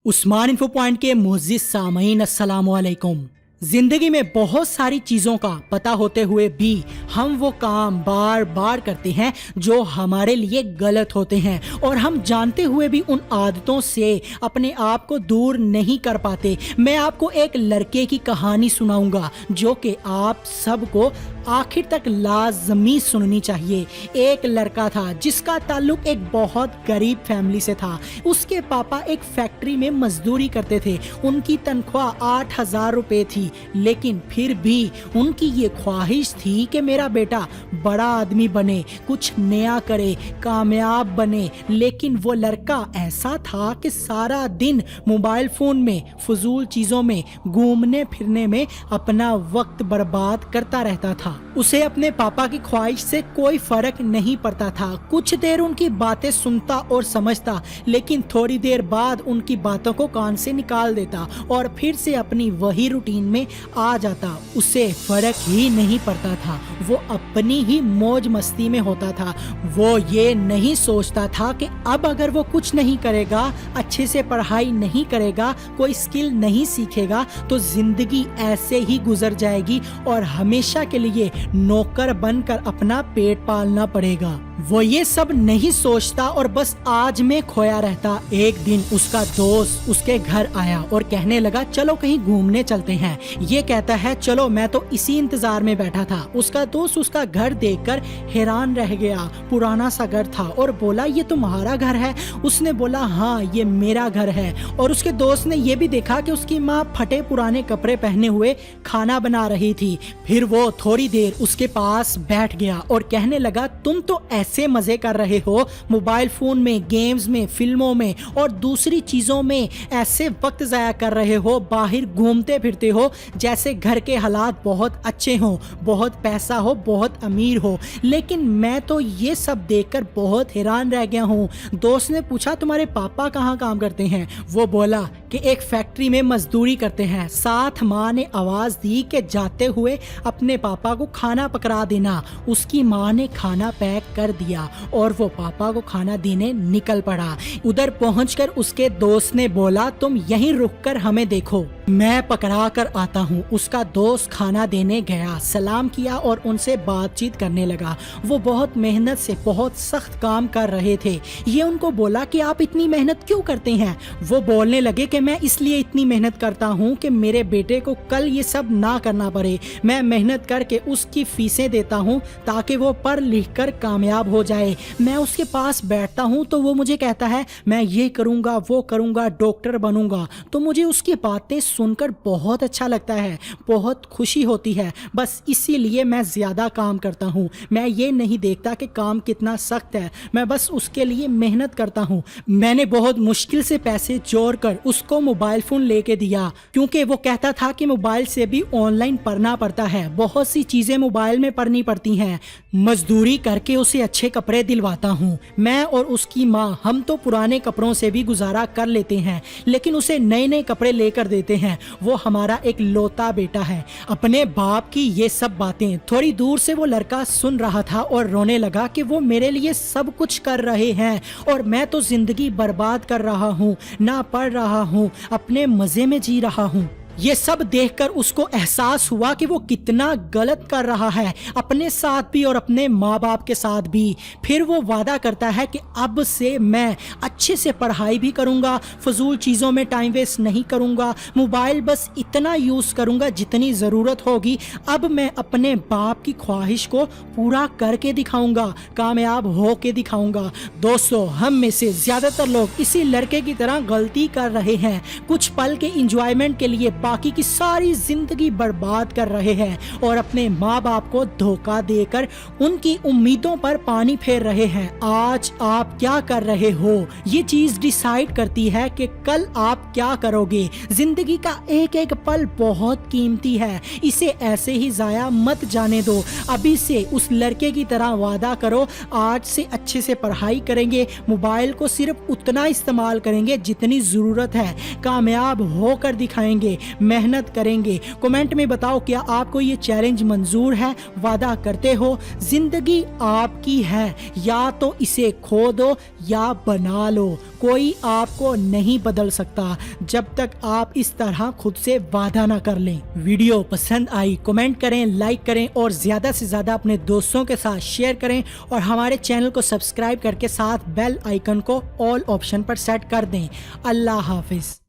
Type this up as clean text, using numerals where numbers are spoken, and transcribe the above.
Usman info point के मुअज़्ज़िज़ सामईन अस्सलाम वालेकुम। जिंदगी में बहुत सारी चीजों का पता होते हुए भी हम वो काम बार बार करते हैं जो हमारे लिए गलत होते हैं, और हम जानते हुए भी उन आदतों से अपने आप को दूर नहीं कर पाते। मैं आपको एक लड़के की कहानी सुनाऊंगा जो कि आप सबको आखिर तक लाजमी सुननी चाहिए। एक लड़का था जिसका ताल्लुक एक बहुत गरीब फैमिली से था। उसके पापा एक फैक्ट्री में मजदूरी करते थे। उनकी तनख्वाह 8,000 रुपए थी, लेकिन फिर भी उनकी ये ख्वाहिश थी कि मेरा बेटा बड़ा आदमी बने, कुछ नया करे, कामयाब बने। लेकिन वो लड़का ऐसा था कि सारा दिन मोबाइल फोन में फजूल चीजों में घूमने फिरने में अपना वक्त बर्बाद करता रहता था। उसे अपने पापा की ख्वाहिश से कोई फर्क नहीं पड़ता था। कुछ देर उनकी बातें सुनता और समझता, लेकिन थोड़ी देर बाद उनकी बातों को कान से निकाल देता और फिर से अपनी वही रूटीन में आ जाता। उसे फर्क ही नहीं पड़ता था, वो अपनी ही मौज मस्ती में होता था। वो ये नहीं सोचता था कि अब अगर वो कुछ नहीं करेगा, अच्छे से पढ़ाई नहीं करेगा, कोई स्किल नहीं सीखेगा तो जिंदगी ऐसे ही गुजर जाएगी और हमेशा के लिए नौकर बनकर अपना पेट पालना पड़ेगा। वो ये सब नहीं सोचता और बस आज में खोया रहता। एक दिन उसका दोस्त उसके घर आया और कहने लगा चलो कहीं घूमने चलते हैं। ये कहता है चलो, मैं तो इसी इंतजार में बैठा था। उसका दोस्त उसका घर देखकर हैरान रह गया। पुराना सा घर था और बोला ये तुम्हारा घर है? उसने बोला हाँ, ये मेरा घर है। और उसके दोस्त ने ये भी देखा कि उसकी माँ फटे पुराने कपड़े पहने हुए खाना बना रही थी। फिर वो थोड़ी देर उसके पास बैठ गया और कहने लगा तुम तो ऐसे मजे कर रहे हो, मोबाइल फोन में, गेम्स में, फिल्मों में और दूसरी चीजों में ऐसे वक्त जाया कर रहे हो, बाहर घूमते फिरते हो जैसे घर के हालात बहुत अच्छे हो, बहुत पैसा हो, बहुत अमीर हो। लेकिन मैं तो ये सब देखकर बहुत हैरान रह गया हूँ। दोस्त ने पूछा तुम्हारे पापा कहाँ काम करते हैं? वो बोला कि एक फैक्ट्री में मजदूरी करते हैं। साथ माँ ने आवाज दी कि जाते हुए अपने पापा को खाना पकड़ा देना। उसकी माँ ने खाना पैक कर दिया और वो पापा को खाना देने निकल पड़ा। उधर पहुंचकर उसके दोस्त ने बोला तुम यहीं रुककर हमें देखो, मैं पकड़ा कर आता हूँ। उसका दोस्त खाना देने गया, सलाम किया और उनसे बातचीत करने लगा। वो बहुत मेहनत से बहुत सख्त काम कर रहे थे। ये उनको बोला कि आप इतनी मेहनत क्यों करते हैं? वो बोलने लगे कि मैं इसलिए इतनी मेहनत करता हूँ कि मेरे बेटे को कल ये सब ना करना पड़े। मैं मेहनत करके उसकी फीसें देता हूँ ताकि वो पढ़ लिख कर कामयाब हो जाए। मैं उसके पास बैठता हूँ तो वो मुझे कहता है मैं ये करूँगा, वो करूँगा, डॉक्टर बनूंगा। तो मुझे उसकी बातें सुनकर बहुत अच्छा लगता है, बहुत खुशी होती है। बस इसीलिए मैं ज़्यादा काम करता हूँ। मैं ये नहीं देखता कि काम कितना सख्त है, मैं बस उसके लिए मेहनत करता हूँ। मैंने बहुत मुश्किल से पैसे जोड़कर उसको मोबाइल फ़ोन लेके दिया, क्योंकि वो कहता था कि मोबाइल से भी ऑनलाइन पढ़ना पड़ता है, बहुत सी चीज़ें मोबाइल में पढ़नी पड़ती हैं। मजदूरी करके उसे अच्छे कपड़े दिलवाता हूँ। मैं और उसकी माँ हम तो पुराने कपड़ों से भी गुजारा कर लेते हैं, लेकिन उसे नए नए कपड़े लेकर देते हैं। वो हमारा एक लौता बेटा है। अपने बाप की ये सब बातें थोड़ी दूर से वो लड़का सुन रहा था और रोने लगा कि वो मेरे लिए सब कुछ कर रहे हैं और मैं तो जिंदगी बर्बाद कर रहा हूँ, ना पढ़ रहा हूँ, अपने मजे में जी रहा हूँ। ये सब देखकर उसको एहसास हुआ कि वो कितना गलत कर रहा है, अपने साथ भी और अपने माँ बाप के साथ भी। फिर वो वादा करता है कि अब से मैं अच्छे से पढ़ाई भी करूँगा, फजूल चीज़ों में टाइम वेस्ट नहीं करूँगा, मोबाइल बस इतना यूज़ करूँगा जितनी ज़रूरत होगी। अब मैं अपने बाप की ख्वाहिश को पूरा करके दिखाऊँगा, कामयाब हो के दिखाऊँगा। दोस्तों, हम में से ज़्यादातर लोग इसी लड़के की तरह गलती कर रहे हैं। कुछ पल के इंजॉयमेंट के लिए बाकी की सारी जिंदगी बर्बाद कर रहे हैं और अपने माँ बाप को धोखा देकर उनकी उम्मीदों पर पानी फेर रहे हैं। आज आप क्या कर रहे हो, ये चीज डिसाइड करती है कि कल आप क्या करोगे। जिंदगी का एक एक पल बहुत कीमती है, इसे ऐसे ही जाया मत जाने दो। अभी से उस लड़के की तरह वादा करो, आज से अच्छे से पढ़ाई करेंगे, मोबाइल को सिर्फ उतना इस्तेमाल करेंगे जितनी जरूरत है, कामयाब होकर दिखाएंगे। محنت کریں گے۔ کمنٹ میں بتاؤ کیا آپ کو یہ چیلنج منظور ہے؟ وعدہ کرتے ہو زندگی آپ کی ہے، یا تو اسے کھو دو یا بنا لو، کوئی آپ کو نہیں بدل سکتا جب تک آپ اس طرح خود سے وعدہ نہ کر لیں۔ ویڈیو پسند آئی کمنٹ کریں، لائک کریں اور زیادہ سے زیادہ اپنے دوستوں کے ساتھ شیئر کریں، اور ہمارے چینل کو سبسکرائب کر کے ساتھ بیل آئیکن کو آل آپشن پر سیٹ کر دیں۔ اللہ حافظ۔